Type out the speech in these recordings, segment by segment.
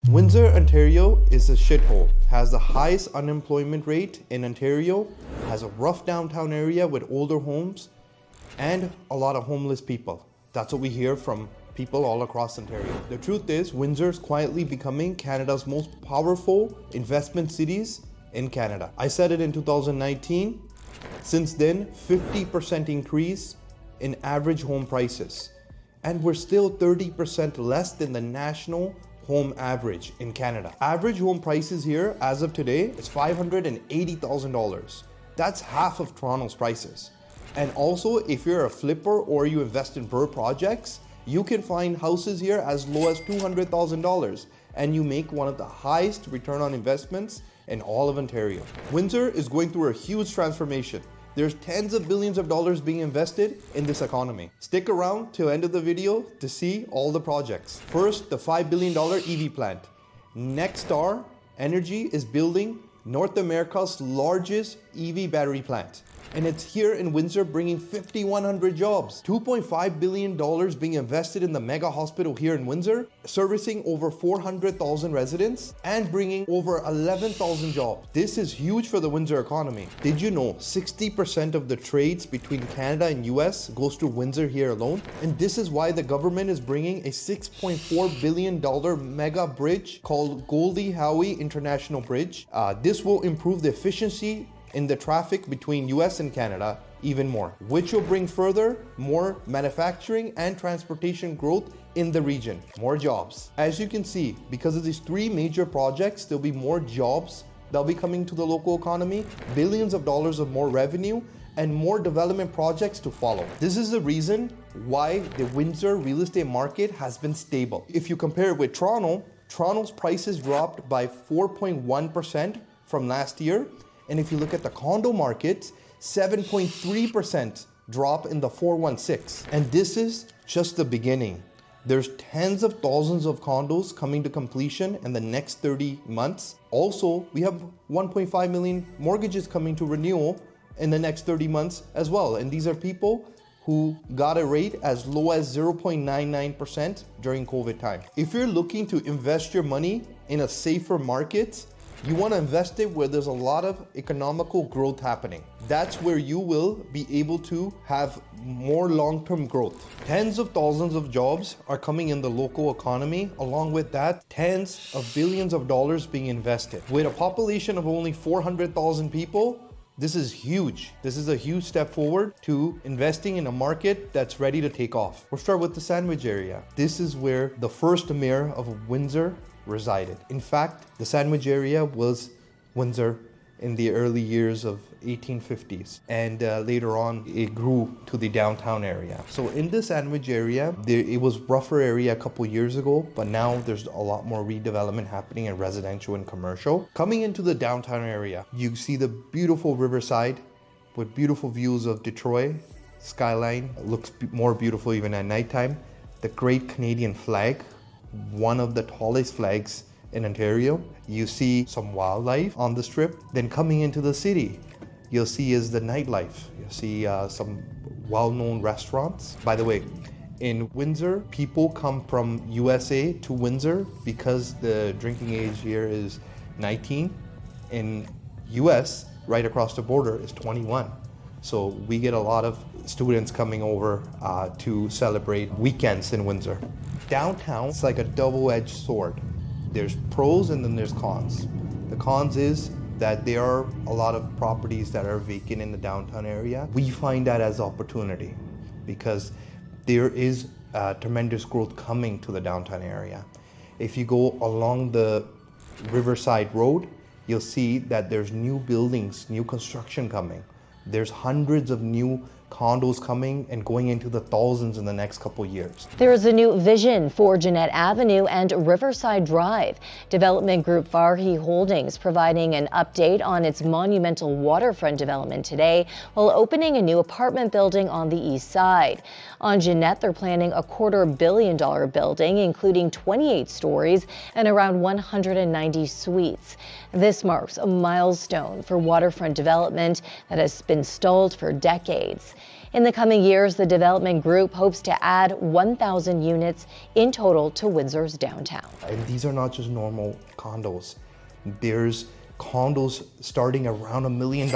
Windsor, Ontario is a shithole, has the highest unemployment rate in Ontario, has a rough downtown area with older homes, and a lot of homeless people. That's what we hear from people all across Ontario. The truth is, Windsor is quietly becoming Canada's most powerful investment cities in Canada. I said it in 2019. Since then, 50% increase in average home prices. And we're still 30% less than the national home average in Canada. Average home prices here as of today is $580,000. That's half of Toronto's prices. And also, if you're a flipper or you invest in burr projects, you can find houses here as low as $200,000, and you make one of the highest return on investments in all of Ontario. Windsor is going through a huge transformation. There's tens of billions of dollars being invested in this economy. Stick around till end of the video to see all the projects. First, the $5 billion EV plant. Nexstar Energy is building North America's largest EV battery plant. And it's here in Windsor, bringing 5,100 jobs. $2.5 billion being invested in the mega hospital here in Windsor, servicing over 400,000 residents and bringing over 11,000 jobs. This is huge for the Windsor economy. Did you know 60% of the trades between Canada and US goes to Windsor here alone? And this is why the government is bringing a $6.4 billion mega bridge called Gordie Howe International Bridge. This will improve the efficiency in the traffic between US and Canada even more, which will bring further more manufacturing and transportation growth in the region, more jobs. As you can see, because of these three major projects, there'll be more jobs that'll be coming to the local economy, billions of dollars of more revenue, and more development projects to follow. This is the reason why the Windsor real estate market has been stable. If you compare it with Toronto, Toronto's prices dropped by 4.1% from last year. And if you look at the condo market, 7.3% drop in the 416. And this is just the beginning. There's tens of thousands of condos coming to completion in the next 30 months. Also, we have 1.5 million mortgages coming to renewal in the next 30 months as well. And these are people who got a rate as low as 0.99% during COVID time. If you're looking to invest your money in a safer market, you want to invest it where there's a lot of economical growth happening. That's where you will be able to have more long-term growth. Tens of thousands of jobs are coming in the local economy. Along with that, tens of billions of dollars being invested. With a population of only 400,000 people, this is huge. This is a huge step forward to investing in a market that's ready to take off. We'll start with the Sandwich area. This is where the first mayor of Windsor resided. In fact, the Sandwich area was Windsor in the early years of 1850s, and later on it grew to the downtown area. So in the Sandwich area, it was rougher area a couple years ago, but now there's a lot more redevelopment happening in residential and commercial. Coming into the downtown area, you see the beautiful riverside with beautiful views of Detroit. Skyline looks more beautiful even at nighttime. The Great Canadian Flag, one of the tallest flags in Ontario. You see some wildlife on the strip. Then coming into the city, you'll see is the nightlife. You'll see some well-known restaurants. By the way, in Windsor, people come from USA to Windsor because the drinking age here is 19. In US, right across the border, is 21. So we get a lot of students coming over to celebrate weekends in Windsor. Downtown, it's like a double-edged sword. There's pros and then there's cons. The cons is that there are a lot of properties that are vacant in the downtown area. We find that as opportunity because there is tremendous growth coming to the downtown area. If you go along the Riverside Road, you'll see that there's new buildings, new construction coming. There's hundreds of new condos coming and going into the thousands in the next couple years. There is a new vision for Jeanette Avenue and Riverside Drive. Development group Farhi Holdings providing an update on its monumental waterfront development today while opening a new apartment building on the east side. On Jeanette, they're planning a $250 million building, including 28 stories and around 190 suites. This marks a milestone for waterfront development that has been stalled for decades. In the coming years, the development group hopes to add 1,000 units in total to Windsor's downtown. And these are not just normal condos. There's condos starting around $1 million,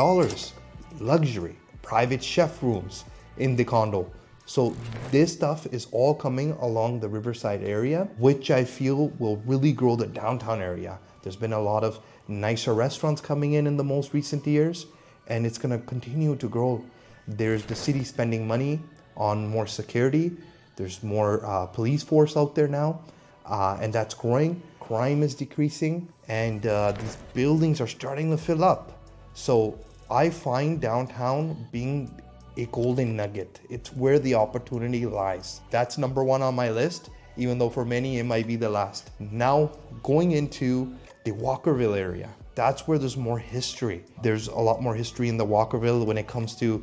luxury, private chef rooms in the condo. So this stuff is all coming along the Riverside area, which I feel will really grow the downtown area. There's been a lot of nicer restaurants coming in the most recent years, and it's gonna continue to grow. There's the city spending money on more security. There's more police force out there now, and that's growing. Crime is decreasing, and these buildings are starting to fill up. So I find downtown being a golden nugget. It's where the opportunity lies. That's number one on my list, even though for many it might be the last. Now, going into the Walkerville area, that's where there's more history. There's a lot more history in the Walkerville when it comes to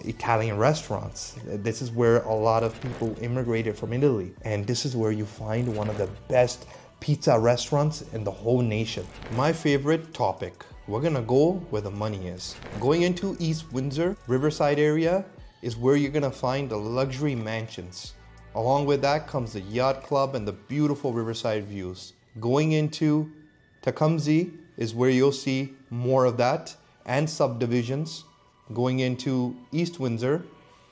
Italian restaurants. This is where a lot of people immigrated from Italy, and this is where you find one of the best pizza restaurants in the whole nation. My favorite topic, we're gonna go where the money is. Going into East Windsor, Riverside area is where you're gonna find the luxury mansions. Along with that comes the yacht club and the beautiful riverside views. Going into Tecumseh is where you'll see more of that and subdivisions. Going into East Windsor,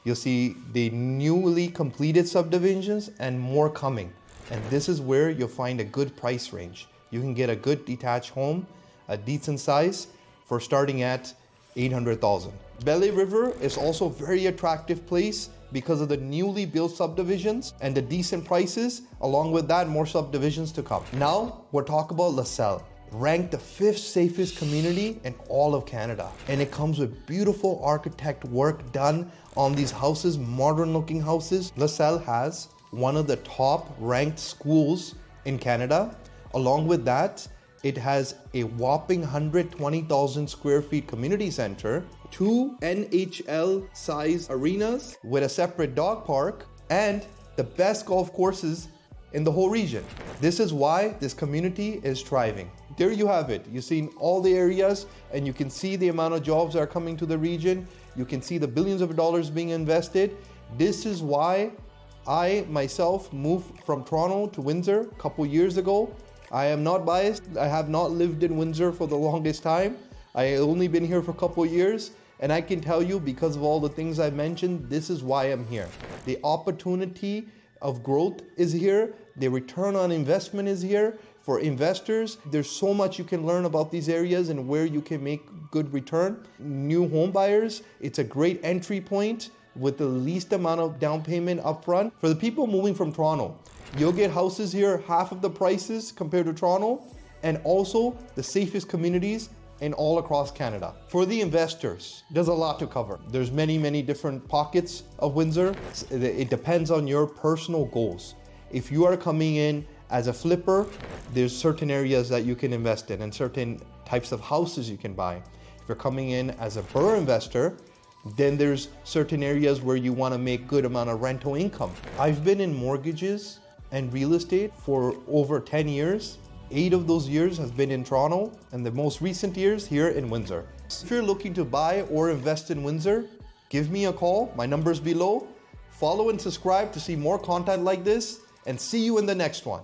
you'll see the newly completed subdivisions and more coming. And this is where you'll find a good price range. You can get a good detached home, a decent size, for starting at $800,000. Belle River is also a very attractive place because of the newly built subdivisions and the decent prices. Along with that, more subdivisions to come. Now, we'll talk about LaSalle, ranked the 5th safest community in all of Canada. And it comes with beautiful architect work done on these houses, modern looking houses. LaSalle has one of the top ranked schools in Canada. Along with that, it has a whopping 120,000 square feet community center, 2 NHL size arenas with a separate dog park, and the best golf courses in the whole region. This is why this community is thriving. There you have it. You've seen all the areas, and you can see the amount of jobs that are coming to the region. You can see the billions of dollars being invested. This is why I myself moved from Toronto to Windsor a couple years ago. I am not biased. I have not lived in Windsor for the longest time. I only been here for a couple years, and I can tell you, because of all the things I mentioned, this is why I'm here. The opportunity of growth is here. The return on investment is here. For investors, there's so much you can learn about these areas and where you can make good return. New home buyers, it's a great entry point with the least amount of down payment upfront. For the people moving from Toronto, you'll get houses here half of the prices compared to Toronto, and also the safest communities in all across Canada. For the investors, there's a lot to cover. There's many different pockets of Windsor. It depends on your personal goals. If you are coming in as a flipper, there's certain areas that you can invest in and certain types of houses you can buy. If you're coming in as a burr investor, then there's certain areas where you want to make good amount of rental income. I've been in mortgages and real estate for over 10 years. 8 of those years have been in Toronto, and the most recent years here in Windsor. If you're looking to buy or invest in Windsor, give me a call. My number's below. Follow and subscribe to see more content like this, and see you in the next one.